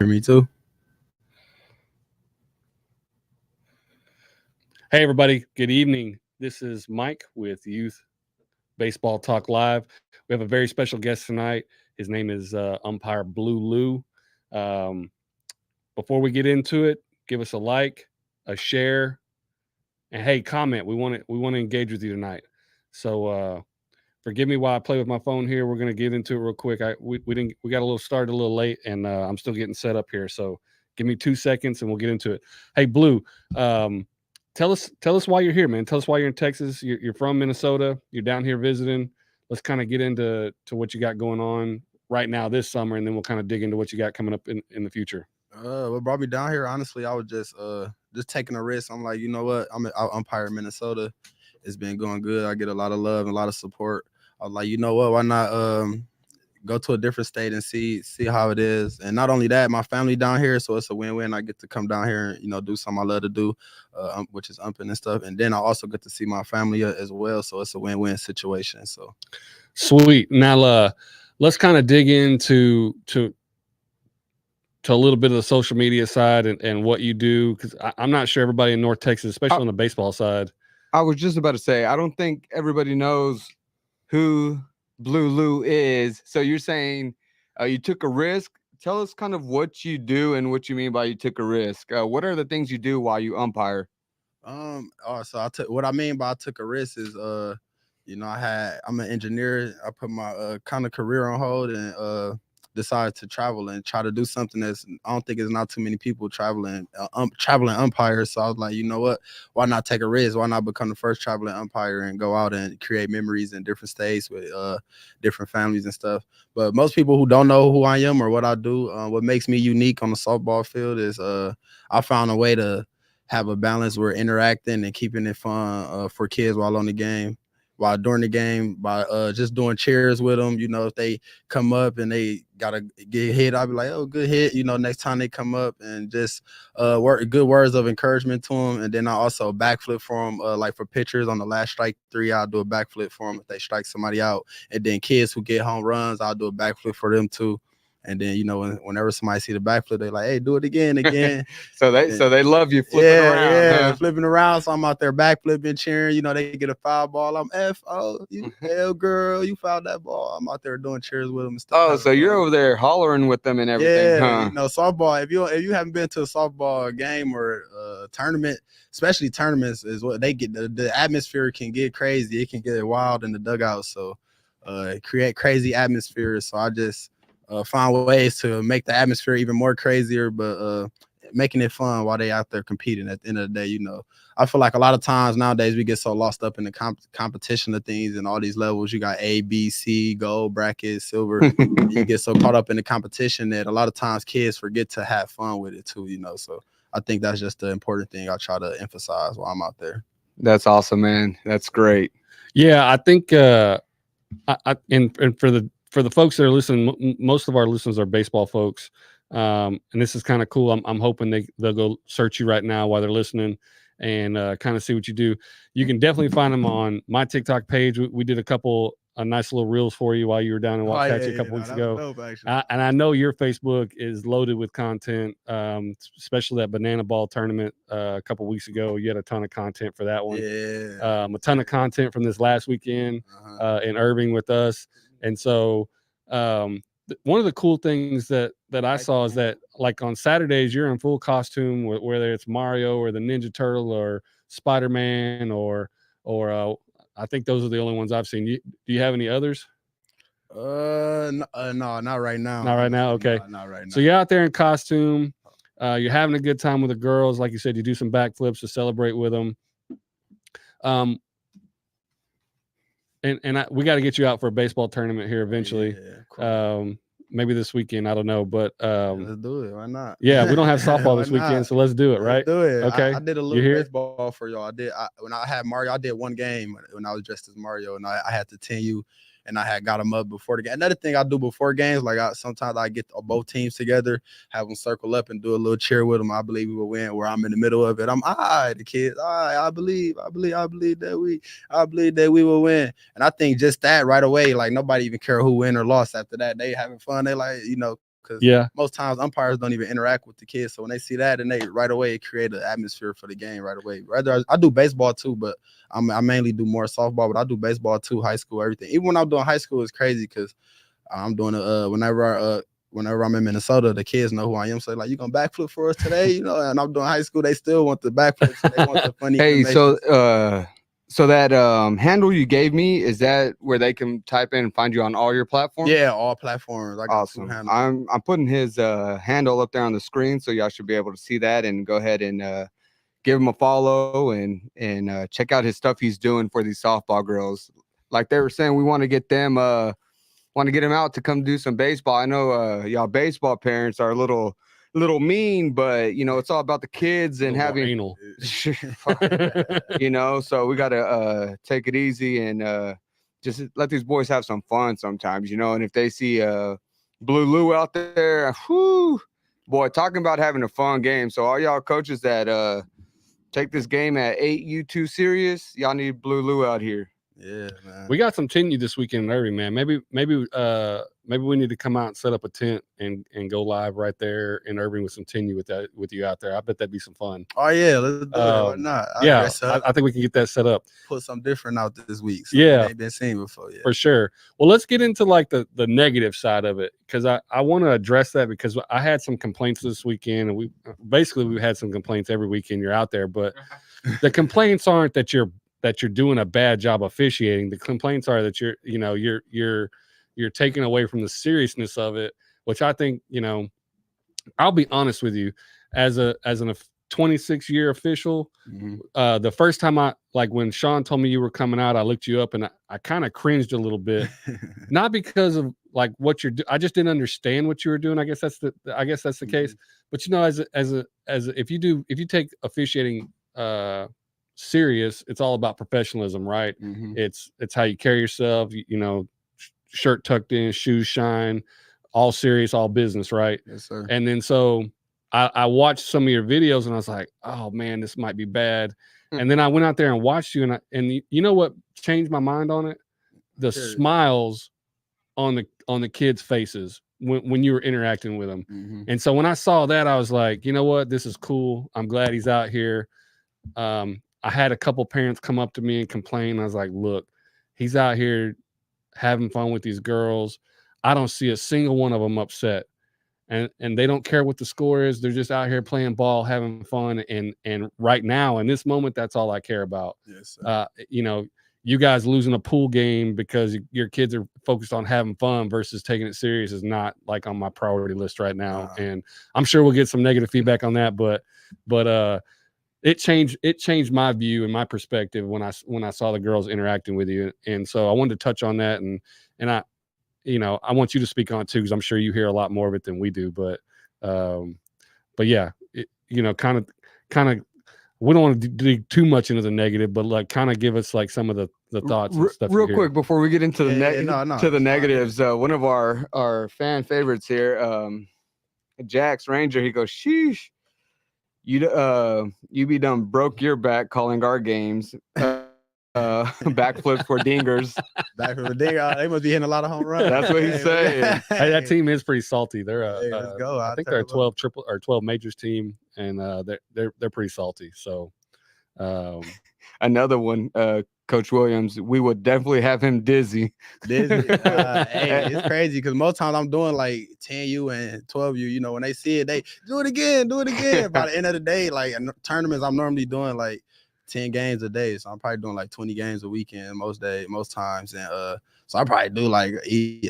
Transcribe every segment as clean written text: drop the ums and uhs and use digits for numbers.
Me too. Hey, everybody. Good evening. This is Mike with Youth Baseball Talk Live. We have a very special guest tonight. His name is umpire Blue Lou. Um, before we get into it, give us a like, a share, and hey, comment. We want to engage with you tonight. So forgive me while I play with my phone here. We're gonna get into it real quick. We got a little started a little late, and I'm still getting set up here. So give me 2 seconds, and we'll get into it. Hey, Blue. Tell us why you're here, man. Tell us why you're in Texas. You're from Minnesota. You're down here visiting. Let's kind of get into what you got going on right now this summer, and then we'll kind of dig into what you got coming up in the future. What brought me down here? Honestly, I was just taking a risk. I'm like, you know what? I umpire in Minnesota. It's been going good. I get a lot of love and a lot of support. I was like, you know what? Why not go to a different state and see how it is? And not only that, my family down here, so it's a win-win. I get to come down here and do something I love to do, which is umping and stuff. And then I also get to see my family as well. So it's a win-win situation. So sweet. Now let's kind of dig into a little bit of the social media side and what you do, because I'm not sure everybody in North Texas, especially on the baseball side. I was just about to say, I don't think everybody knows who Blue Lou is. So you're saying you took a risk. Tell us kind of what you do and what you mean by you took a risk. What are the things you do while you umpire? So what I mean by I took a risk is I'm an engineer. I put my kind of career on hold and decided to travel and try to do something I don't think there's not too many people traveling umpires. So I was like, you know what? Why not take a risk? Why not become the first traveling umpire and go out and create memories in different states with different families and stuff? But most people who don't know who I am or what I do, what makes me unique on the softball field is I found a way to have a balance. We're interacting and keeping it fun for kids while during the game by just doing cheers with them. If they come up and they gotta get hit, I'll be like, oh, good hit. Next time they come up, and just good words of encouragement to them. And then I also backflip for them, like for pitchers on the last strike 3, I'll do a backflip for them if they strike somebody out. And then kids who get home runs, I'll do a backflip for them too. And then whenever somebody see the backflip, they like, hey, do it again. so they love you flipping around. Flipping around. So I'm out there backflipping, cheering. They get a foul ball. I'm you L girl, you fouled that ball. I'm out there doing cheers with them and stuff. Oh, so you're over there hollering with them and everything. Yeah, softball. If you haven't been to a softball game or tournament, especially tournaments, is what they get. The atmosphere can get crazy. It can get wild in the dugout. So create crazy atmospheres. So I just find ways to make the atmosphere even more crazier, but making it fun while they out there competing. At the end of the day, I feel like a lot of times nowadays we get so lost up in the competition of things and all these levels. You got A, B, C, gold, bracket, silver. You get so caught up in the competition that a lot of times kids forget to have fun with it too. So I think that's just the important thing I try to emphasize while I'm out there. That's awesome, man. That's great. Yeah, I think for the folks that are listening, most of our listeners are baseball folks, and this is kind of cool. I'm hoping they'll go search you right now while they're listening and kind of see what you do. You can definitely find them on my TikTok page. We did a nice little reels for you while you were down in Waxahachie a couple weeks ago. And I know your Facebook is loaded with content, especially that banana ball tournament a couple weeks ago. You had a ton of content for that one. Yeah. A ton of content from this last weekend in Irving with us. And so one of the cool things that I saw is that, like, on Saturdays, you're in full costume, whether it's Mario or the Ninja Turtle or Spider-Man or I think those are the only ones I've seen. Do you have any others? No, not right now. Not right now? Okay. No, not right now. So you're out there in costume. You're having a good time with the girls. Like you said, you do some backflips to celebrate with them. We got to get you out for a baseball tournament here eventually. Yeah, maybe this weekend. I don't know, but let's do it. Why not? Yeah, we don't have softball this weekend, so let's do it. Right? Let's do it. Okay. I did a little baseball for y'all. When I had Mario. I did one game when I was dressed as Mario, and I had to 10 you. And I had got them up before the game. Another thing I do before games, like sometimes I get both teams together, have them circle up and do a little cheer with them. I believe we will win. Where I'm in the middle of it, I'm the kids. I believe that we will win. And I think just that right away, like nobody even care who win or lost after that. They having fun. They like because Yeah. most times umpires don't even interact with the kids. So when they see that, and they right away create an atmosphere for the game right away. Rather, I do baseball too, but I mainly do more softball, but I do baseball too, high school, everything. Even when I'm doing high school, it's crazy because I'm doing whenever I'm in Minnesota, the kids know who I am. So like, you gonna backflip for us today? You know, and I'm doing high school, they still want the backflip. So they want the funny. Hey, so animations. so that handle you gave me, is that where they can type in and find you on all your platforms? Yeah, all platforms. I got Awesome. 2 handles. I'm putting his handle up there on the screen, so y'all should be able to see that, and go ahead and give him a follow and check out his stuff he's doing for these softball girls. Like they were saying, we want to get them out to come do some baseball. I know y'all baseball parents are a little mean, but you know, it's all about the kids and having anal. you know, so we got to take it easy and just let these boys have some fun sometimes, you know. And if they see Blue Lou out there, whoo, boy, talking about having a fun game. So all y'all coaches that take this game at 8U too serious, y'all need Blue Lou out here. Yeah, man. We got some tenure this weekend in Irving, man. Maybe we need to come out and set up a tent and go live right there in Irving with some tenure with you out there. I bet that'd be some fun. Oh yeah, let's do it. Why not? Yeah, I think we can get that set up. Put something different out this week. Yeah, ain't been seen before. Yeah, for sure. Well, let's get into like the negative side of it, because I want to address that, because I had some complaints this weekend, and we've had some complaints every weekend you're out there, but the complaints aren't that you're doing a bad job officiating. The complaints are that you're taking away from the seriousness of it, which I think, you know, I'll be honest with you, as a 26-year official, the first time when Sean told me you were coming out, I looked you up and I kind of cringed a little bit, not because of like what you're doing. I just didn't understand what you were doing. I guess that's the case. But you know, as if you take officiating serious, it's all about professionalism, right? It's how you carry yourself, you know, shirt tucked in, shoes shine, all serious, all business, right? Yes, sir. And then so I watched some of your videos and I was like, oh man, this might be bad. And then I went out there and watched you, and you know what changed my mind on it? The smiles on the kids' faces when you were interacting with them. And so when I saw that, I was like, you know what, this is cool. I'm glad he's out here. I had a couple parents come up to me and complain. I was like, look, he's out here having fun with these girls. I don't see a single one of them upset. And they don't care what the score is. They're just out here playing ball, having fun. And right now, in this moment, that's all I care about. Yes, sir. You know, you guys losing a pool game because your kids are focused on having fun versus taking it serious is not like on my priority list right now. And I'm sure we'll get some negative feedback on that, but it changed my view and my perspective when I saw the girls interacting with you. And so I wanted to touch on that, and I, you know, I want you to speak on it too, because I'm sure you hear a lot more of it than we do. But yeah, you know, kind of, we don't want to dig too much into the negative, but like kind of give us like some of the thoughts and stuff. Real quick before we get into the negatives, fine. One of our fan favorites here, Jax Ranger, he goes, sheesh, you be done broke your back calling our games. Backflips for dingers. Back from the dinger, they must be hitting a lot of home runs. That's what he's saying. Hey, that team is pretty salty. They're let's go. I think they're a 12 majors team, and they're pretty salty. So another one, Coach Williams, we would definitely have him dizzy. Hey, it's crazy because most times I'm doing like 10U and 12U. You know, when they see it, they do it again. By the end of the day, like in tournaments, I'm normally doing like 10 games a day, so I'm probably doing like 20 games a weekend most times. And so I probably do like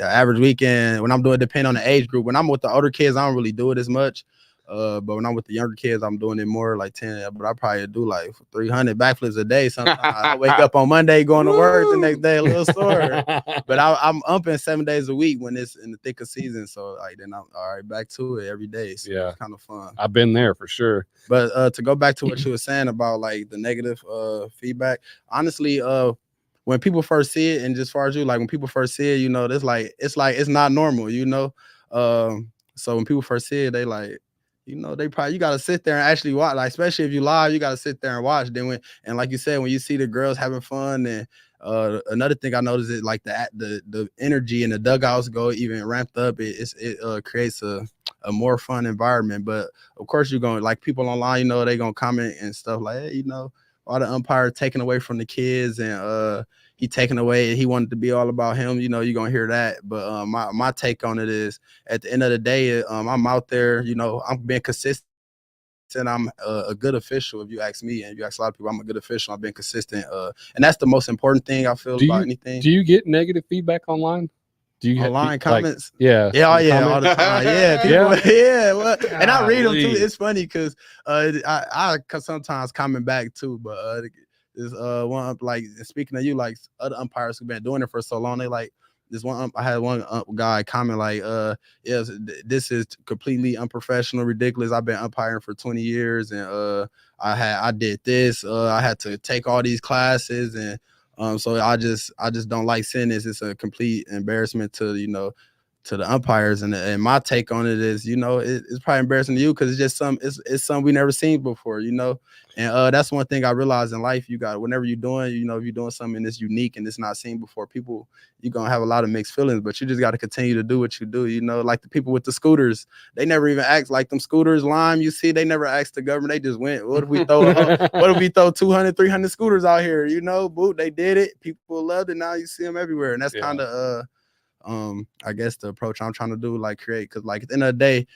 average weekend when I'm doing, depending on the age group. When I'm with the older kids, I don't really do it as much, but when I'm with the younger kids, I'm doing it more, like 10. But I probably do like 300 backflips a day. Sometimes I wake up on Monday going to work, the next day a little sore. But I'm umping 7 days a week when it's in the thick of season, so like then I'm all right back to it every day. So yeah, it's kind of fun. I've been there for sure. But to go back to what you were saying about like the negative feedback, honestly, when people first see it, and just as far as you, like when people first see it, you know, it's not normal, you know. So when people first see it, they like, you know, you gotta sit there and actually watch, like especially if you live, you gotta sit there and watch. Then and like you said, when you see the girls having fun and Another thing I noticed is like the energy in the dugouts go even ramped up. It creates a more fun environment. But of course, you're going like people online, you know, they gonna comment and stuff like, hey, you know, all the umpire taking away from the kids and he taking away. He wanted to be all about him. You know, you're gonna hear that. But my take on it is, at the end of the day, I'm out there. You know, I'm being consistent. I'm a good official. If you ask me, and you ask a lot of people, I'm a good official. I've been consistent, and that's the most important thing I feel about anything. Do you get negative feedback online? Do you online comments? Yeah, all the time. Yeah, people, yeah. Well, and I read them too. It's funny because I sometimes comment back too. But there's one like speaking of you, like other umpires who've been doing it for so long, they like. This one, I had one guy comment like, yes, this is completely unprofessional, ridiculous. I've been umpiring for 20 years and I did this. I had to take all these classes and so I just don't like seeing this. It's a complete embarrassment to, you know, to the umpires. And my take on it is, you know, it's probably embarrassing to you because it's just it's something we never seen before, you know. And that's one thing I realized in life. You got, whenever you're doing, you know, if you're doing something that's unique and it's not seen before, people, you're gonna have a lot of mixed feelings, but you just got to continue to do what you do. You know, like the people with the scooters, they never even asked, like them scooters, Lime, you see, they never asked the government. They just went, what if we throw 200, 300 scooters out here? You know, boot, they did it. People loved it. Now you see them everywhere. And that's kind of I guess the approach I'm trying to do, like create, because like at the end of the day,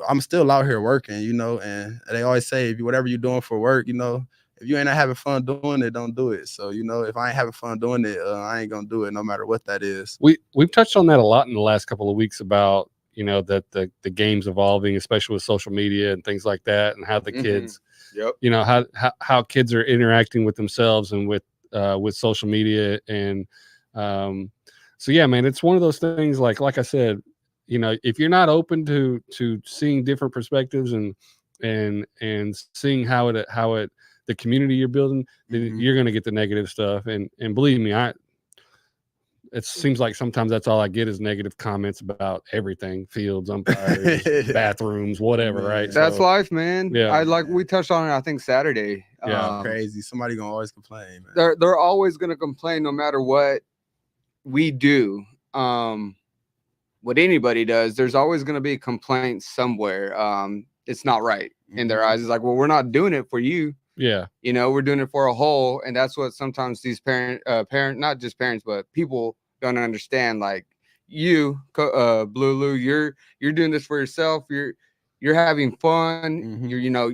I'm still out here working, you know, and they always say, whatever you're doing for work, you know, if you ain't having fun doing it, don't do it. So, you know, if I ain't having fun doing it, I ain't gonna do it no matter what that is. We've touched on that a lot in the last couple of weeks about, you know, that the game's evolving, especially with social media and things like that, and how the kids, you know, how kids are interacting with themselves and with social media. And so yeah, man, it's one of those things, like I said, you know, if you're not open to seeing different perspectives and seeing how it the community you're building, then you're going to get the negative stuff. And believe me, it seems like sometimes that's all I get is negative comments about everything: fields, umpires, bathrooms, whatever. Right? That's life, man. Yeah. We touched on it, I think Saturday. Yeah, crazy. Somebody gonna always complain, man. They're always gonna complain no matter what we do. What anybody does, there's always going to be complaints somewhere. It's not right in their eyes. It's like, well, we're not doing it for you. Yeah. You know, we're doing it for a whole. And that's what sometimes these not just parents, but people don't understand. Like you, Blue Lou, you're doing this for yourself. You're having fun. You're, you know,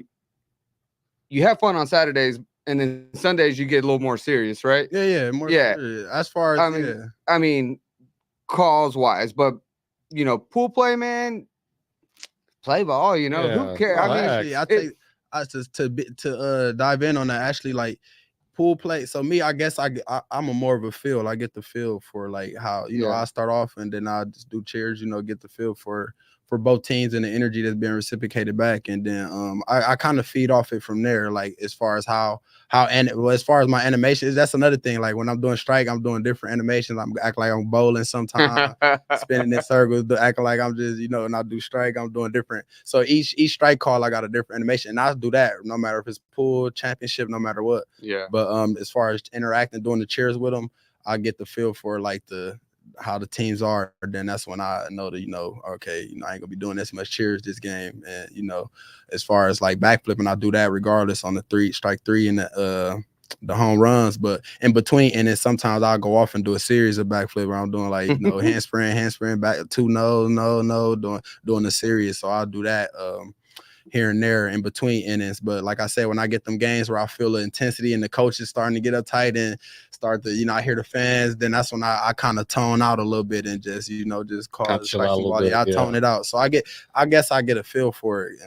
you have fun on Saturdays, and then Sundays you get a little more serious, right? Yeah. More serious. As far as I mean, calls wise, but you know, pool play, man, play ball, you know, who cares? I mean, to dive in on that, actually, like pool play. So me, I guess I'm a more of a feel. I get the feel for like how, you know, I start off and then I just do cheers, you know, get the feel for both teams and the energy that's being reciprocated back. And then I kind of feed off it from there, like as far as as far as my animations, that's another thing. Like when I'm doing strike, I'm doing different animations. I'm acting like I'm bowling sometimes, spinning in circles, acting like I'm just, you know, and I do strike, I'm doing different. So each strike call, I got a different animation. And I do that no matter if it's pool, championship, no matter what. Yeah. But as far as interacting, doing the cheers with them, I get the feel for like how the teams are. Then that's when I know that, you know, okay, you know, I ain't gonna be doing this much cheers this game. And, you know, as far as like backflipping, I do that regardless on the strike three and the home runs. But in between, and then sometimes I'll go off and do a series of backflip where I'm doing like, you know, handspring, back two, no, doing a series. So I'll do that here and there in between innings. But like I said, when I get them games where I feel the intensity and the coaches starting to get uptight and start to, you know, I hear the fans, then that's when I kind of tone out a little bit and just, you know, just call it strike somebody. I tone it out. So I guess I get a feel for it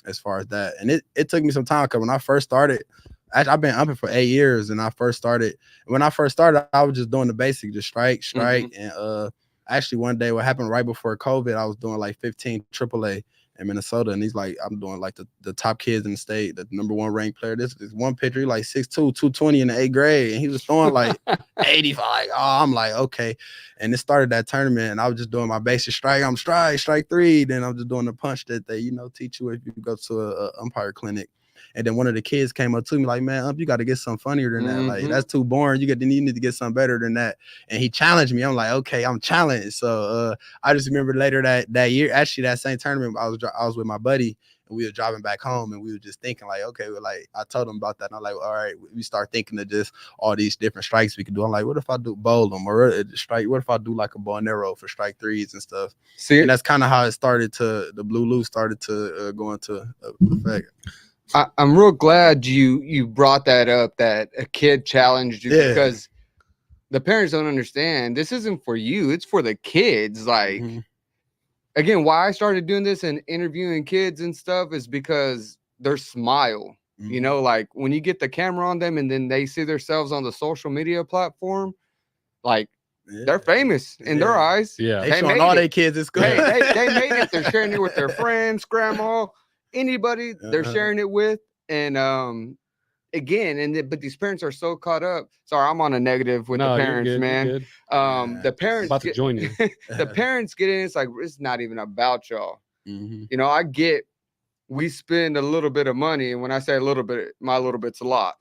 as far as that. And it took me some time, because when I first started, I've been umping for 8 years, and when I first started, I was just doing the basic, just strike. And actually one day, what happened right before COVID, I was doing like 15 AAA in Minnesota, and he's like, I'm doing like the top kids in the state, the #1 ranked player. This one pitcher, he like 6'2", 220 in the 8th grade, and he was throwing like 85. Like, oh, I'm like, okay. And it started that tournament, and I was just doing my basic strike. I'm strike three. Then I'm just doing the punch that they, you know, teach you if you go to a umpire clinic. And then one of the kids came up to me like, man, you got to get something funnier than that. Like, that's too boring. You need to get something better than that. And he challenged me. I'm like, okay, I'm challenged. So I just remember later that year, actually that same tournament, I was with my buddy. We were driving back home and we were just thinking like, okay, well, like I told him about that. And I'm like, all right, we start thinking of just all these different strikes we could do. I'm like, what if I do bowl them or strike? What if I do like a bow and arrow for strike threes and stuff? See, and that's kind of how it started the Blue Lou started to go into effect. I'm real glad you brought that up, that a kid challenged you, because the parents don't understand. This isn't for you. It's for the kids. Like, again, why I started doing this and interviewing kids and stuff is because their smile, you know, like when you get the camera on them and then they see themselves on the social media platform, like they're famous in their eyes. Yeah. They showing all their kids at school. They made it. They're sharing it with their friends, grandma, anybody they're sharing it with. And again, but these parents are so caught up. Sorry, I'm on a negative with the parents, man. The parents about to join you. The parents get in. It's like, it's not even about y'all. You know, I get we spend a little bit of money, and when I say a little bit, my little bit's a lot.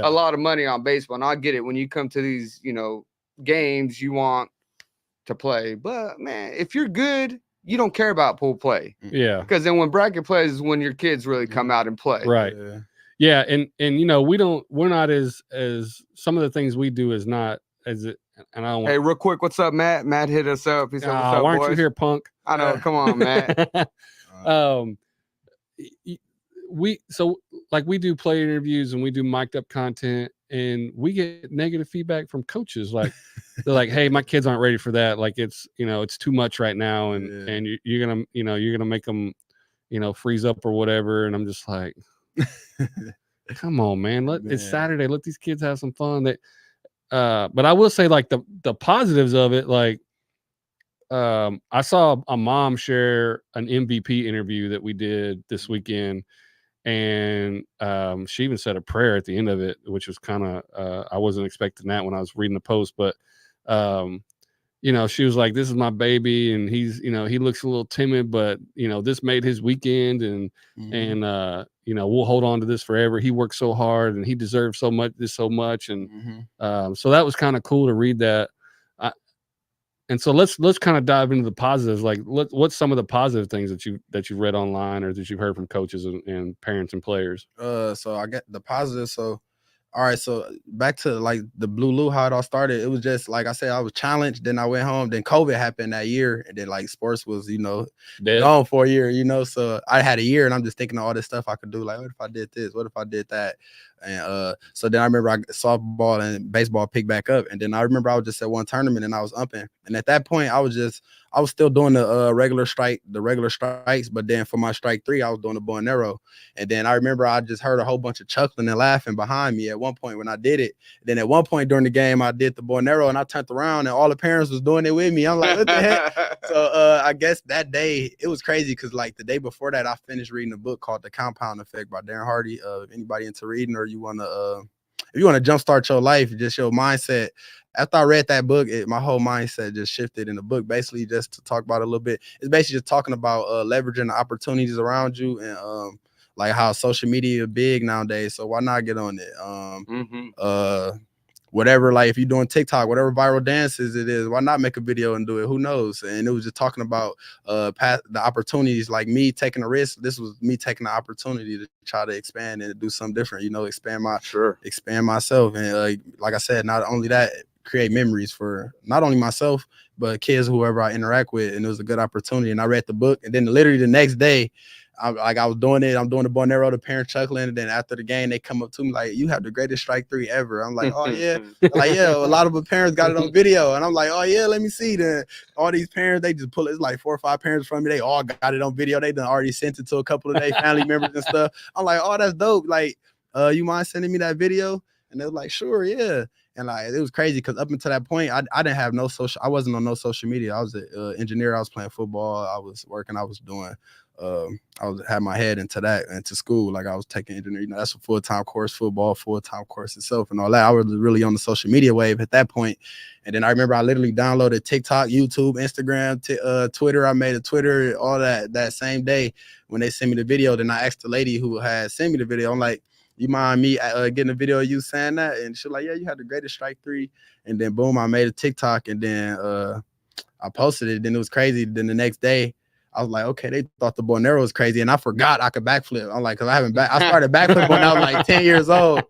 A lot of money on baseball, and I get it. When you come to these, you know, games, you want to play, but man, if you're good, you don't care about pool play. Yeah, because then when bracket plays is when your kids really come out and play. Right. Yeah, and you know, we're not as some of the things we do is not as it. And I don't Hey, real quick, what's up, Matt? Matt hit us up. He said, "What's up, why aren't boys? you here, punk?" I know. Come on, Matt. We do play interviews and we do mic'd up content, and we get negative feedback from coaches. Like they're like, "Hey, my kids aren't ready for that. Like it's too much right now, and you're gonna make them, freeze up or whatever." And I'm just like, come on, man. It's Saturday. Let these kids have some fun. But I will say, like the positives of it, like I saw a mom share an MVP interview that we did this weekend, and she even said a prayer at the end of it, which was kind of I wasn't expecting that when I was reading the post, but she was like, "This is my baby, and he's he looks a little timid, but this made his weekend, and we'll hold on to this forever. He worked so hard, and he deserves so much, and so that was kind of cool to read that." And so let's kind of dive into the positives. Like, what's some of the positive things that you've read online or that you've heard from coaches and parents and players? So I get the positives. So, all right. So back to like the Blue Lou, how it all started. It was just like I said, I was challenged. Then I went home. Then COVID happened that year, and then like sports was gone for a year. So I had a year, and I'm just thinking of all this stuff I could do. Like, what if I did this? What if I did that? And so then I remember softball and baseball picked back up, and then I remember I was just at one tournament and I was umping, and at that point I was still doing the regular strikes, but then for my strike three I was doing the bow and arrow. And then I remember I just heard a whole bunch of chuckling and laughing behind me at one point when I did it. And then at one point during the game I did the bow and arrow, and I turned around and all the parents was doing it with me. I'm like, what the heck? So I guess that day it was crazy because like the day before that I finished reading a book called The Compound Effect by Darren Hardy. If anybody into reading, or you want to if you want to jumpstart your life, just your mindset. After I read that book, my whole mindset just shifted in the book. Basically, just to talk about it a little bit, it's basically just talking about leveraging the opportunities around you, and like how social media is big nowadays. So why not get on it? Whatever, like if you're doing TikTok, whatever viral dances it is, why not make a video and do it? Who knows? And it was just talking about the opportunities, like me taking a risk. This was me taking the opportunity to try to expand and do something different, expand myself. And like I said, not only that, create memories for not only myself, but kids, whoever I interact with. And it was a good opportunity. And I read the book, and then literally the next day, I was doing it. I'm doing the bow and arrow, the parents chuckling. And then after the game, they come up to me like, "You have the greatest strike three ever." I'm like, "Oh yeah." Like, yeah, a lot of the parents got it on video. And I'm like, "Oh yeah, let me see." Then all these parents, they just pull it. It's like 4 or 5 parents from me. They all got it on video. They done already sent it to a couple of their family members and stuff. I'm like, "Oh, that's dope. Like, you mind sending me that video?" And they were like, "Sure, yeah." And like, it was crazy because up until that point, I didn't have I wasn't on no social media. I was an engineer. I was playing football. I was working. I was doing had my head into that, into school. Like I was taking engineering, that's a full-time course, football, full-time course itself and all that. I was really on the social media wave at that point. And then I remember I literally downloaded TikTok, YouTube, Instagram, Twitter. I made a Twitter, all that same day when they sent me the video. Then I asked the lady who had sent me the video, I'm like, you mind me getting a video of you saying that? And she's like, yeah, you had the greatest strike three. And then boom, I made a TikTok, and then I posted it. Then it was crazy. Then the next day, I was like, okay, they thought the bow and arrow was crazy, and I forgot I could backflip. I'm like, cause I started backflip when I was like 10 years old,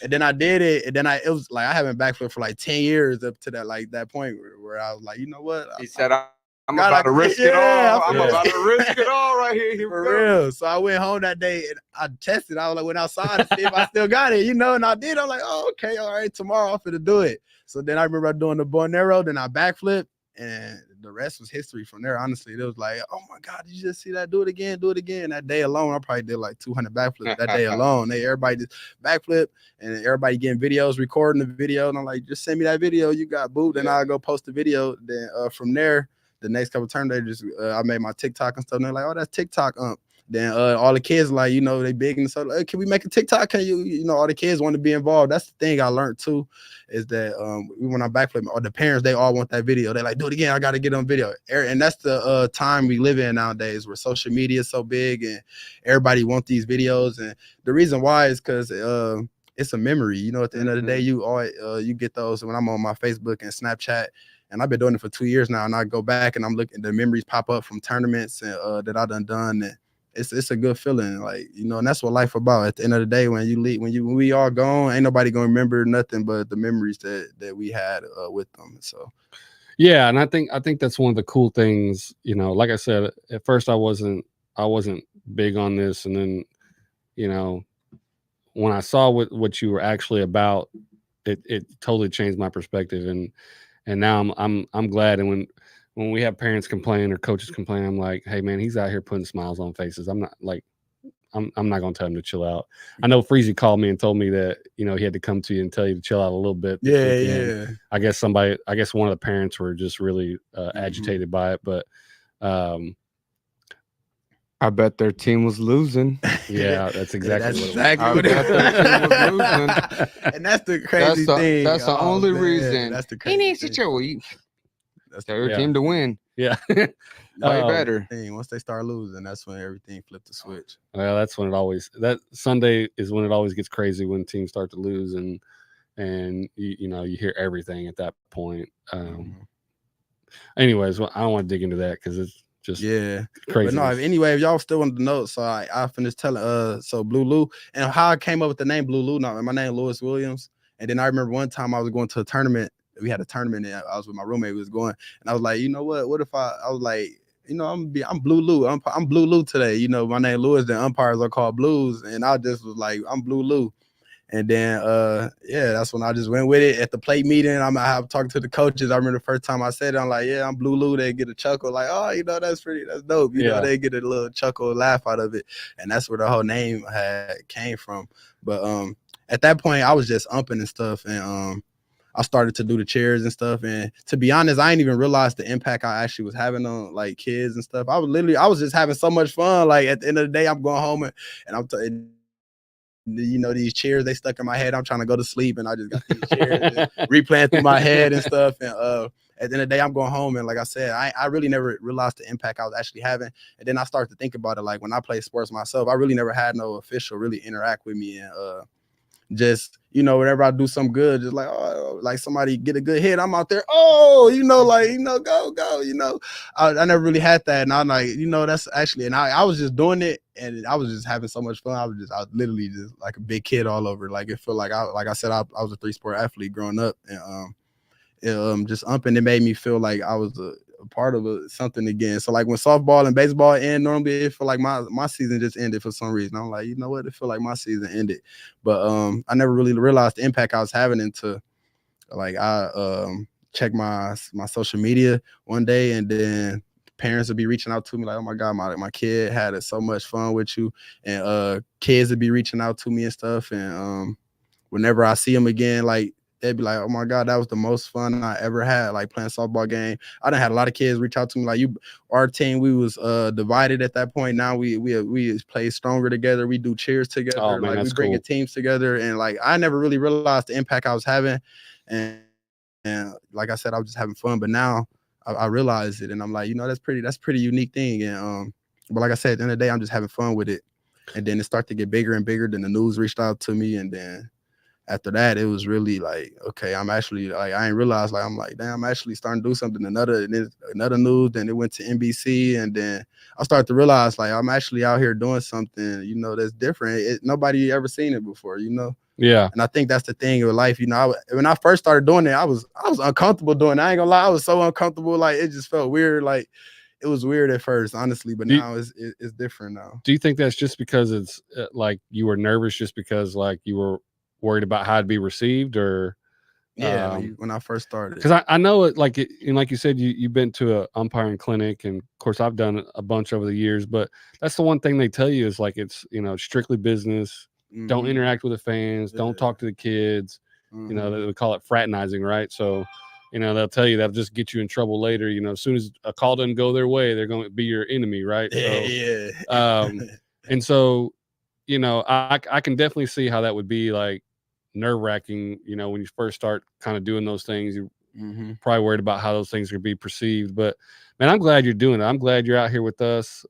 and then I did it, and then it was like I haven't backflipped for like 10 years up to that point where I was like, you know what? He said, I'm about to risk it all. I'm about to risk it all right here. For real. So I went home that day and I tested. I was like, went outside to see if I still got it, and I did. I'm like, oh, okay, all right, tomorrow I'm finna do it. So then I remember doing the bow and arrow, then I backflipped, and the rest was history from there. Honestly, it was like, oh my God, did you just see that? Do it again. That day alone, I probably did like 200 backflips that day alone. Everybody just backflip, and everybody getting videos, recording the video. And I'm like, just send me that video you got, boo. Then I'll go post the video. Then from there, the next couple of turns, I made my TikTok and stuff. And they're like, oh, that's TikTok. Then all the kids like, they big and so hey, can we make a TikTok? Can you all the kids want to be involved. That's the thing I learned too, is that when I backflip, or the parents, they all want that video. They're like, do it again, I got to get on video. And that's the time we live in nowadays, where social media is so big and everybody wants these videos. And the reason why is because it's a memory. At the end of the day, you get those. When I'm on my Facebook and Snapchat, and I've been doing it for 2 years now, and I go back and I'm looking, the memories pop up from tournaments and that I done. And it's a good feeling, like, and that's what life about. At the end of the day, when you leave, when we all gone, ain't nobody gonna remember nothing but the memories that we had with them. So yeah, and I think that's one of the cool things. Like I said, at first I wasn't big on this, and then when I saw what you were actually about, it totally changed my perspective, and now I'm glad. And when we have parents complain or coaches complain, I'm like, hey man, he's out here putting smiles on faces. I'm not gonna tell him to chill out. I know Freezy called me and told me that he had to come to you and tell you to chill out a little bit. Yeah. I guess one of the parents were just really agitated by it, but I bet their team was losing. Yeah, that's exactly what it was. And that's the crazy thing. That's the only reason. That's the crazy he needs to chill. That's their team to win. Yeah. Way better. Once they start losing, that's when everything flipped the switch. Well, that's when that Sunday is when it always gets crazy, when teams start to lose, and you hear everything at that point. Anyways, I don't want to dig into that because it's just crazy. But no, anyway, if y'all still want to know, so I finished telling so Blue Lou, and how I came up with the name Blue Lou. Now, my name is Lewis Williams, and then I remember one time I was going to a tournament. We had a tournament, and I was with my roommate. We was going, and I was like, what if I was like, I'm Blue Lou. I'm Blue Lou today. My name Lewis. The umpires are called Blues, and I just was like, I'm Blue Lou. And then that's when I just went with it at the plate meeting. I talked to the coaches. I remember the first time I said it, I'm like, yeah, I'm Blue Lou. They get a chuckle, like, oh, that's dope. They get a little chuckle, laugh out of it, and that's where the whole name came from. But at that point, I was just umping and stuff, and I started to do the chairs and stuff. And to be honest, I didn't even realize the impact I actually was having on like kids and stuff. I was just having so much fun. Like at the end of the day, I'm going home and I'm these chairs, they stuck in my head. I'm trying to go to sleep, and I just got these chairs replaying through my head and stuff. And at the end of the day, I'm going home, and like I said, I really never realized the impact I was actually having. And then I started to think about it, like when I play sports myself, I really never had no official really interact with me, and just whenever I do something good, just like, oh, like somebody get a good hit, I'm out there, oh, go. I never really had that, and I'm like, that's actually, and I was just doing it, and I was just having so much fun. I was literally just like a big kid all over. Like it felt like I was a 3-sport athlete growing up, and just umping, it made me feel like I was a part of something again. So like when softball and baseball end, normally it feel like my season just ended for some reason. I'm like, what? It feel like my season ended. But I never really realized the impact I was having until like I checked my social media one day, and then parents would be reaching out to me like, oh my God, my kid had so much fun with you, and kids would be reaching out to me and stuff. And whenever I see them again, like they'd be like, "Oh my God, that was the most fun I ever had, like playing softball game." I done had a lot of kids reach out to me like, our team, we was divided at that point. Now we play stronger together. We do cheers together. Oh, man, like we that's bringing cool. teams together, and like I never really realized the impact I was having, and like I said, I was just having fun. But now I realize it, and I'm like, that's pretty unique thing. And but like I said, at the end of the day, I'm just having fun with it. And then it started to get bigger and bigger. Then the news reached out to me, and then after that, it was really like, okay, I'm actually like, I ain't realized, like, I'm like, damn, I'm actually starting to do something. Another news, then it went to NBC, and then I started to realize, like, I'm actually out here doing something, that's different. Nobody ever seen it before, Yeah. And I think that's the thing with life, when I first started doing it, I was uncomfortable doing it. I ain't gonna lie, I was so uncomfortable, like it just felt weird, like it was weird at first, honestly, but now it's different now. Do you think that's just because it's like you were nervous, just because like you were worried about how it'd be received, or yeah, when I first started? Because I know it, and like you said, you've been to a umpiring clinic, and of course I've done a bunch over the years, but that's the one thing they tell you is like it's strictly business. Don't interact with the fans. Yeah. Don't talk to the kids. They call it fraternizing, right? So they'll tell you that'll just get you in trouble later. As soon as a call doesn't go their way, they're going to be your enemy, right? Yeah. And so I can definitely see how that would be like nerve-wracking, when you first start kind of doing those things. You're probably worried about how those things are be perceived, but man, I'm glad you're doing it. I'm glad you're out here with us.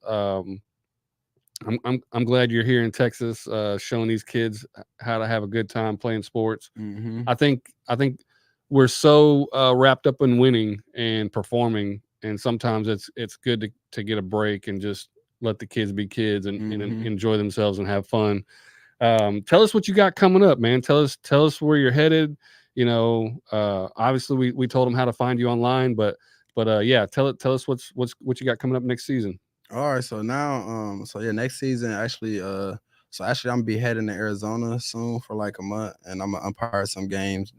I'm glad you're here in Texas, showing these kids how to have a good time playing sports. I think we're so wrapped up in winning and performing, and sometimes it's good to get a break and just let the kids be kids and enjoy themselves and have fun. Tell us what you got coming up, man. Tell us where you're headed. Obviously we told them how to find you online, but yeah, tell us what you got coming up next season. All right, so now, next season, actually, I'm gonna be heading to Arizona soon for like a month, and I'm gonna umpire some games,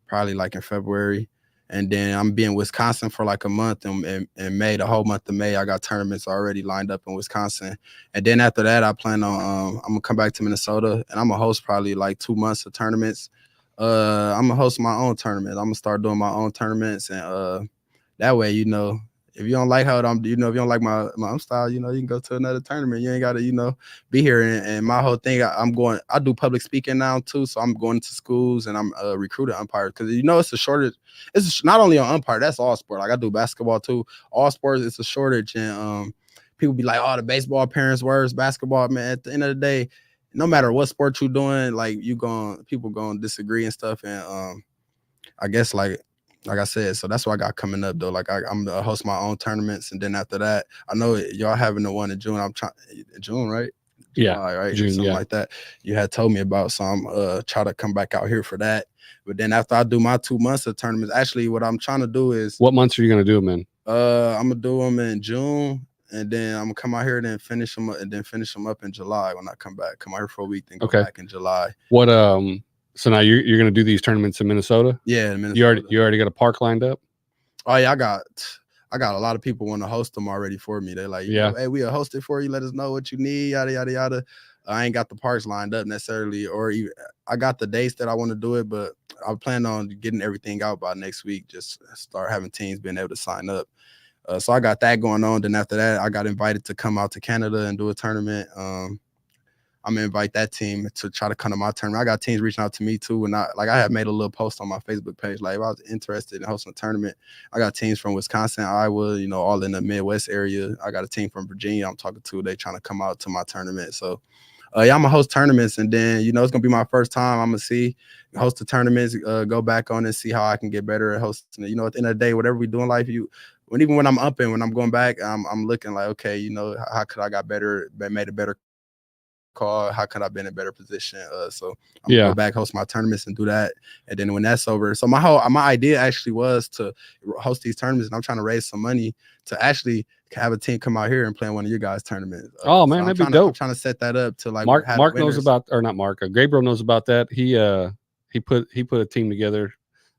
probably like in February, and then I'm be in Wisconsin for like a month, and May, the whole month of May, I got tournaments already lined up in Wisconsin, and then after that, I plan on I'm gonna come back to Minnesota, and I'm gonna host probably like 2 months of tournaments. I'm gonna host my own tournament. I'm gonna start doing my own tournaments, and that way, if you don't like how I'm, if you don't like my style, you can go to another tournament. You ain't got to, be here. And my whole thing, I do public speaking now too. So I'm going to schools and I'm recruiting umpires because, it's a shortage. It's not only on umpire, that's all sport. Like I do basketball too. All sports, it's a shortage. And people be like, oh, the baseball parents worse, basketball, man. At the end of the day, no matter what sport you're doing, like people going to disagree and stuff. And I guess like I said, so that's what I got coming up though. Like I'm gonna host my own tournaments, and then after that, I know y'all having the one in June. I'm trying June, right? Yeah, July, right? June, something like that. You had told me about, so I'm try to come back out here for that. But then after I do my 2 months of tournaments, actually, what I'm trying to do is, what months are you gonna do them in? I'm gonna do them in June, and then I'm gonna come out here and then finish them up in July when I come back. Come out here for a week, then go back in July. What So now you're going to do these tournaments in Minnesota? Yeah, in Minnesota. You already got a park lined up? Oh yeah, I got a lot of people want to host them already for me. They're like, hey, we'll host it for you. Let us know what you need, yada yada yada. I ain't got the parks lined up necessarily, or even I got the dates that I want to do it, but I plan on getting everything out by next week. Just start having teams being able to sign up. So I got that going on. Then after that, I got invited to come out to Canada and do a tournament. I'm gonna invite that team to try to come to my tournament. I got teams reaching out to me too, and I had made a little post on my Facebook page, like if I was interested in hosting a tournament. I got teams from Wisconsin, Iowa, all in the Midwest area. I got a team from Virginia I'm talking to. They trying to come out to my tournament. So I'm gonna host tournaments, and then it's gonna be my first time. I'm gonna host the tournaments, go back on and see how I can get better at hosting it. At the end of the day, whatever we do in life, even when I'm upping, when I'm going back, I'm looking like, okay, how could I got better, made a better call, how could I be in a better position? So I'm gonna go back, host my tournaments and do that. And then when that's over, so my idea actually was to host these tournaments, and I'm trying to raise some money to actually have a team come out here and play in one of you guys' tournaments. Oh man, that'd be dope. I'm trying to set that up to like Mark knows about, or not Mark, Gabriel knows about that. He put a team together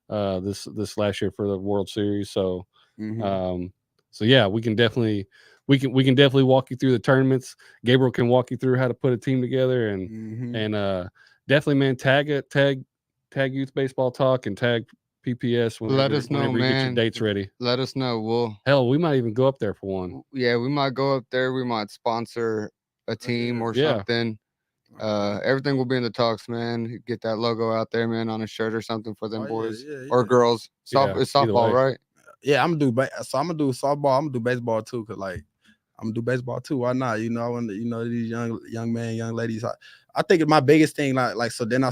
this last year for the World Series. So so yeah, we can definitely walk you through the tournaments. Gabriel can walk you through how to put a team together, and definitely, man, tag tag Youth Baseball Talk and tag PPS whenever, us know, whenever you get your man. dates ready. Let us know. Hell, we might even go up there for one. Yeah, we might go up there. We might sponsor a team or Yeah. something. Everything will be in the talks, man. Get that logo out there, man, on a shirt or something for them boys or girls. Yeah, It's softball, way. right? Yeah, I'm gonna do. So I'm gonna do softball. I'm gonna do baseball too, cause like I'm gonna do baseball too. Why not? You know, I want these young men, young ladies. I think my biggest thing, like so. Then I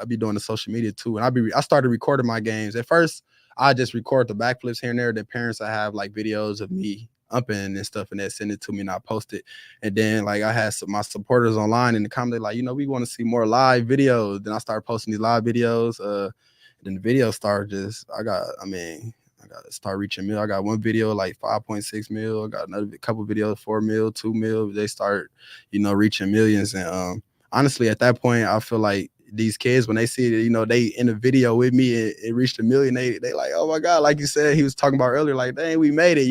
be doing the social media too, and I started recording my games. At first, I just record the backflips here and there. The parents, I have like videos of me umping and stuff, and they send it to me and I post it. And then like I had my supporters online in the comment, like, we want to see more live videos. Then I started posting these live videos. Then the video started I gotta start reaching mil. I got one video like 5.6 mil. I got another couple videos 4 mil, 2 mil. They start, reaching millions. And honestly, at that point, I feel like these kids, when they see it, they in a video with me, it reached 1 million. They like, oh my God, like you said, he was talking about earlier, like, dang, we made it,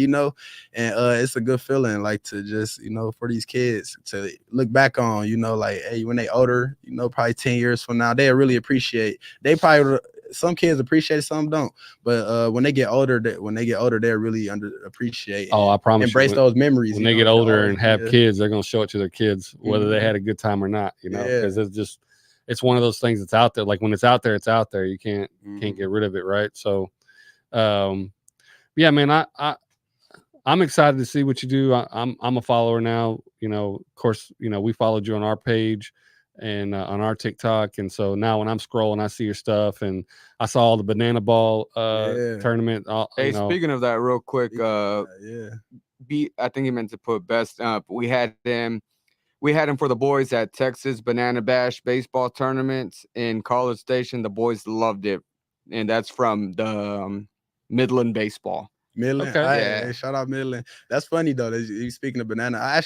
And it's a good feeling, like to just, for these kids to look back on, like, hey, when they older, probably 10 years from now, they really appreciate. They probably. Some kids appreciate it, some don't. But when they get older, they really appreciate. Oh, I promise. Embrace those memories. When they get older and have kids, they're gonna show it to their kids, whether they had a good time or not. Because it's one of those things that's out there. Like when it's out there, it's out there. You can't get rid of it, right? So, yeah, man, I'm excited to see what you do. I'm a follower now. Of course, we followed you on our page and on our TikTok. And so now when I'm scrolling, I see your stuff, and I saw all the banana ball tournament. Hey, speaking of that real quick, I think he meant to put best up. We had him for the boys at Texas Banana Bash baseball tournaments in College Station. The boys loved it. And that's from the Midland baseball. Midland. Okay. Hey, shout out Midland. That's funny though. That you speaking of banana.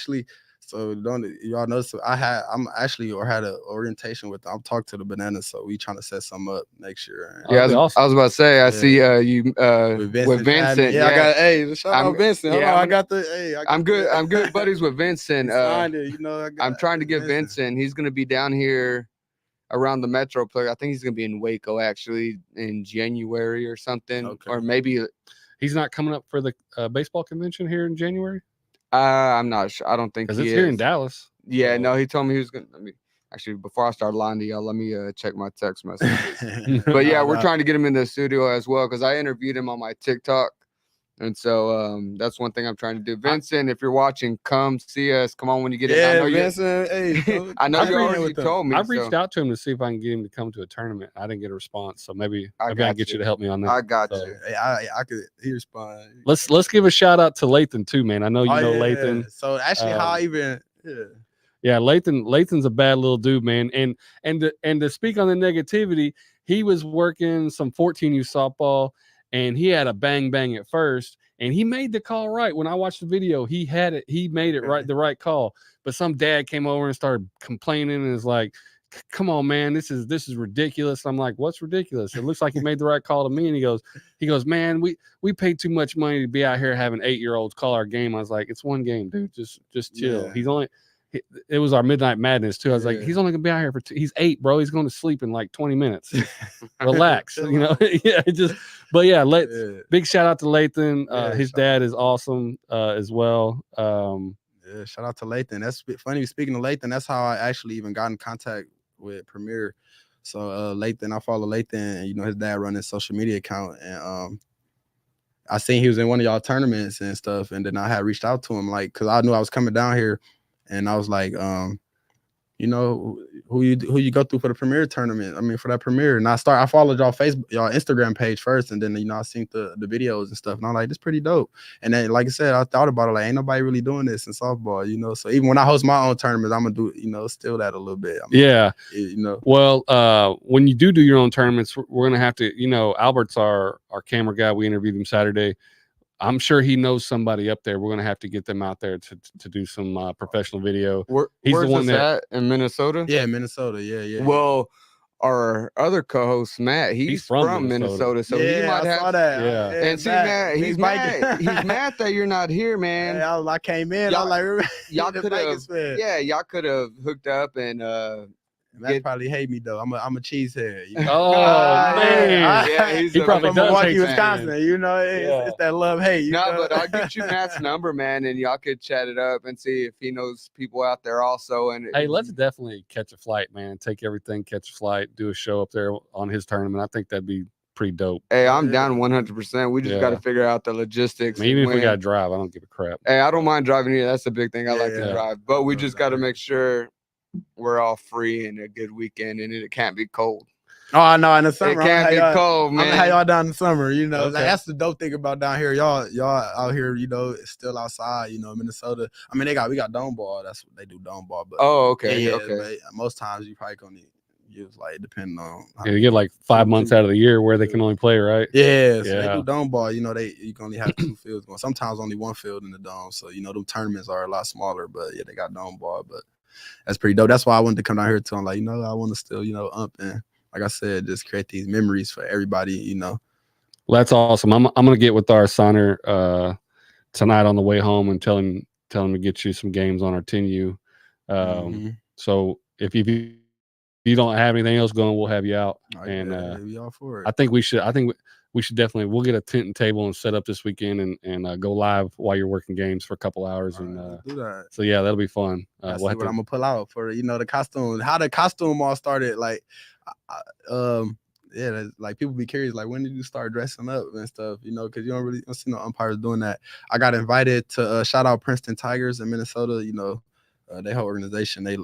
So don't y'all notice I had an orientation with them. I'm talking to the bananas, so we trying to set some up next year. Yeah, I was about to say, I see you with Vincent. Yeah, I got shout out Vincent. Yeah, I got the I'm good buddies with Vincent. I'm trying to get Vincent. He's gonna be down here around the Metroplex. I think he's gonna be in Waco actually in January or something, or maybe he's not coming up for the baseball convention here in January. I'm not sure. I don't think because it's here in Dallas. Yeah, no, he told me he was gonna. Actually, before I start lying to y'all, let me check my text messages. But yeah, we're trying to get him in the studio as well because I interviewed him on my TikTok, and so that's one thing I'm trying to do. Vincent, if you're watching, come see us. Come on when you get in. I know Vincent. Hey, I know you already told me. I've reached out to him to see if I can get him to come to a tournament. I didn't get a response, so maybe I can get you to help me on that. I got you. Hey, I could. He respond. Let's give a shout out to Lathan too, man. I know you know Lathan. So actually, how I even. Yeah, Lathan's a bad little dude, man. And to speak on the negativity, he was working some 14U softball, and he had a bang at first, and he made the call right. When I watched the video, he made it right, the right call. But some dad came over and started complaining and is like, "Come on, man, this is ridiculous." I'm like, "What's ridiculous? It looks like he made the right call to me." And he goes, "Man, we paid too much money to be out here having 8-year-olds call our game." I was like, "It's one game, dude. Just chill." Yeah. It was our Midnight Madness too. I was like, he's only gonna be out here for he's 8, bro. He's going to sleep in like 20 minutes. Relax, Yeah, big shout out to Lathan. His dad is awesome as well. Shout out to Lathan. That's funny. Speaking of Lathan, that's how I actually even got in contact with Premier. So Lathan, I follow Lathan, and his dad running his social media account, and I seen he was in one of y'all tournaments and stuff, and then I had reached out to him because I knew I was coming down here. And I was like, who you go through for the Premier tournament? I mean, for that Premier. And I followed y'all Instagram page first, and then I seen the videos and stuff, and I'm like, this pretty dope. And then, like I said, I thought about it, like, ain't nobody really doing this in softball, So even when I host my own tournaments, I'm gonna do, steal that a little bit. Well, when you do your own tournaments, we're gonna have to, Albert's our camera guy. We interviewed him Saturday. I'm sure he knows somebody up there. We're going to have to get them out there to do some professional video. He's the one that in Minnesota? Yeah, Minnesota. Yeah. Well, our other co-host, Matt, he's from Minnesota. So he might have that. Yeah. And see, Matt, he's mad. He's mad that you're not here, man. Yeah, I came in. I was like, y'all could have hooked up and Matt probably hate me though. I'm a cheesehead. You know? Oh man, Yeah, he's he probably from does Milwaukee, hate you, Wisconsin. man. You know, it's that love hate. You No, know? but I'll get you Matt's number, man, and y'all could chat it up and see if he knows people out there also. And Hey, let's definitely catch a flight, man. Take everything, catch a flight, do a show up there on his tournament. I think that'd be pretty dope. Hey, I'm Yeah. down 100%. We just got to Yeah. figure out the logistics. I mean, even if we when- got to drive, I don't give a crap. Hey, I don't mind driving either. That's the big thing. I like to Yeah. drive, but we No just doubt. got to make sure we're all free and a good weekend, and it can't be cold. Oh no, in the summer It can't be cold, I'm gonna have man. y'all down in the summer. You know, Okay. like, that's the dope thing about down here. Y'all out here. You know, it's still outside. You know, Minnesota. I mean, we got dome ball. That's what they do, dome ball. But Oh, okay, yeah, okay. but most times you probably gonna use like depending on. Yeah, you get like 5 months out of the year where they can only play, right? Yeah, so they Yeah. do dome ball. You know, you can only have 2 fields going. Sometimes only 1 field in the dome. So you know, the tournaments are a lot smaller. But yeah, they got dome ball. But that's pretty dope. That's why I wanted to come down here too. I'm like, you know, I want to still, you know, up and like I said, just create these memories for everybody. You know. Well, that's awesome. I'm gonna get with our signer tonight on the way home and tell him to get you some games on our 10U. Mhm. So if you don't have anything else going, we'll have you out. Oh, And yeah, we all for it. I think we should definitely, we'll get a tent and table and set up this weekend and go live while you're working games for a couple hours. All And right, let's do that. so yeah, that'll be fun. That's We'll what have to- I'm gonna pull out for the costume. How the costume all started, like, yeah, like people be curious, like when did you start dressing up and stuff? You know, because you don't see no umpires doing that. I got invited to shout out Princeton Tigers in Minnesota. You know, their whole organization. They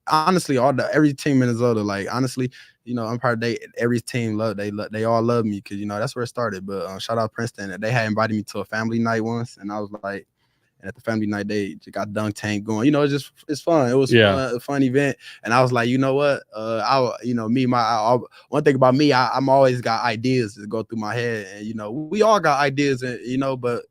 honestly every team in Minnesota, like honestly, you know, umpire day, every team they all love me because you know that's where it started. But shout out Princeton. They had invited me to a family night once, and I was like. And at the family night, they just got dunk tank going. You know, it's fun. It was a fun event. And I was like, you know what? One thing about me, I'm always got ideas that go through my head. And, you know, we all got ideas, and, you know, but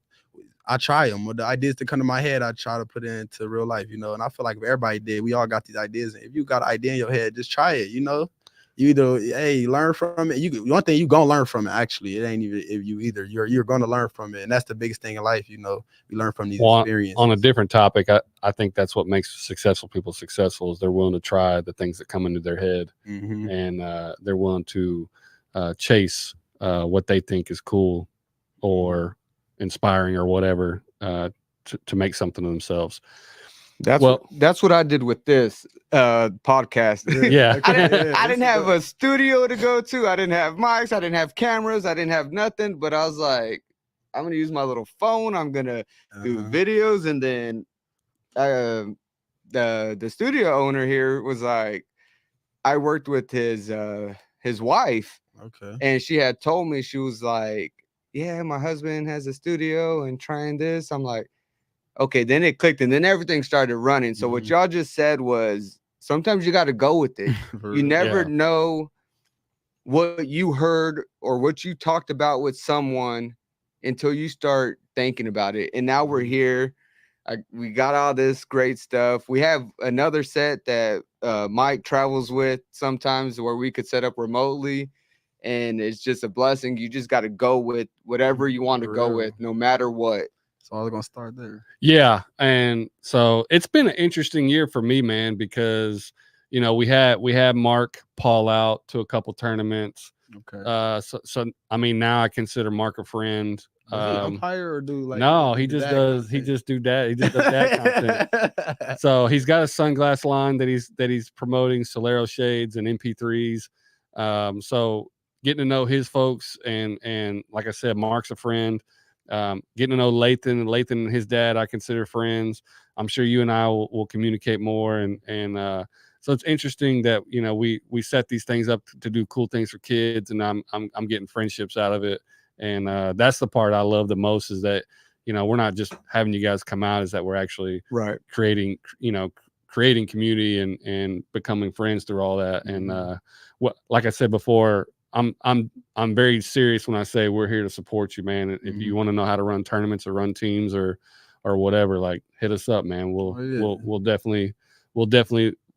I try them. With the ideas that come to my head, I try to put it into real life, you know. And I feel like if everybody did, we all got these ideas. And if you got an idea in your head, just try it, you know. You either learn from it. One thing you gonna learn from it. Actually, it ain't even if you either. You're gonna learn from it, and that's the biggest thing in life. You know, we learn from these experiences. On a different topic, I think that's what makes successful people successful is they're willing to try the things that come into their head, and they're willing to chase what they think is cool or inspiring or whatever to make something of themselves. That's what I did with this podcast. Yeah. I didn't have a studio to go to. I didn't have mics. I didn't have cameras. I didn't have nothing. But I was like, I'm gonna use my little phone. I'm gonna do videos. And then the studio owner here was like, I worked with his wife. Okay. And she had told me, she was like, yeah, my husband has a studio and trying this. I'm like, okay, then it clicked and then everything started running. So what y'all just said was sometimes you got to go with it. You never know what you heard or what you talked about with someone until you start thinking about it. And now we're here. We got all this great stuff. We have another set that Mike travels with sometimes where we could set up remotely. And it's just a blessing. You just got to go with whatever you want to go with, no matter what. So I was gonna start there. Yeah, and so it's been an interesting year for me, man, because you know we had Mark Paul out to a couple tournaments. Okay. So I mean now I consider Mark a friend. Does he umpire or do like? No, he just does. He just does that content. So he's got a sunglass line that he's promoting, Solero shades and MP3s. So getting to know his folks and like I said, Mark's a friend. Getting to know Lathan and his dad, I consider friends. I'm sure you and I will communicate more. And so it's interesting that, you know, we set these things up to do cool things for kids, and I'm getting friendships out of it. And that's the part I love the most is that, you know, we're not just having you guys come out, is that we're actually creating community and becoming friends through all that. And like I said before, I'm very serious when I say we're here to support you, man. If you want to know how to run tournaments or run teams or whatever, like hit us up, man. We'll definitely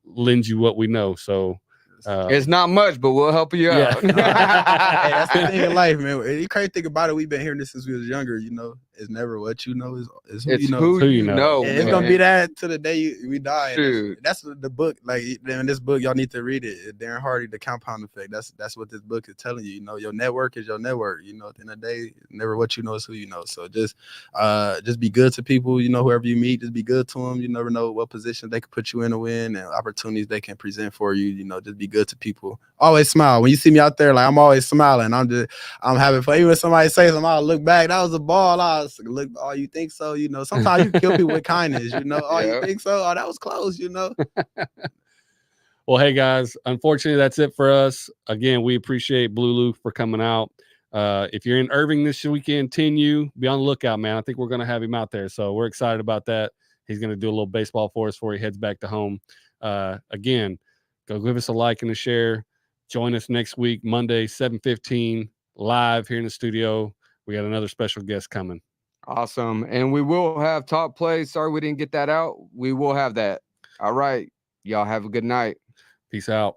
lend you what we know. So it's not much, but we'll help you out. Hey, that's the thing in life, man. The crazy thing about it, we've been hearing this since we was younger, you know. It's never what you know, it's who It's you know. who you know. And it's gonna be man. that to the day we die. Shoot. That's the book. Like in this book, y'all need to read it. Darren Hardy, The Compound Effect. That's what this book is telling you. You know, your network is your network. You know, at the end of the day, never what you know is who you know. So just be good to people. You know, whoever you meet, just be good to them. You never know what position they could put you in to win and opportunities they can present for you. You know, just be good to people. Always smile. When you see me out there, like I'm always smiling. I'm having fun. Even when somebody says something, I'll look back. That was a ball. I was look. Oh, you think so? You know, sometimes you kill people with kindness. You know, oh, Yeah. you think so? Oh, that was close. You know. Well, hey guys, unfortunately, that's it for us. Again, we appreciate Blue Lou for coming out. If you're in Irving this weekend, 10U, be on the lookout, man. I think we're going to have him out there. So we're excited about that. He's going to do a little baseball for us before he heads back to home. Again, go give us a like and a share. Join us next week, Monday, 7:15, live here in the studio. We got another special guest coming. Awesome. And we will have top plays. Sorry we didn't get that out. We will have that. All right. Y'all have a good night. Peace out.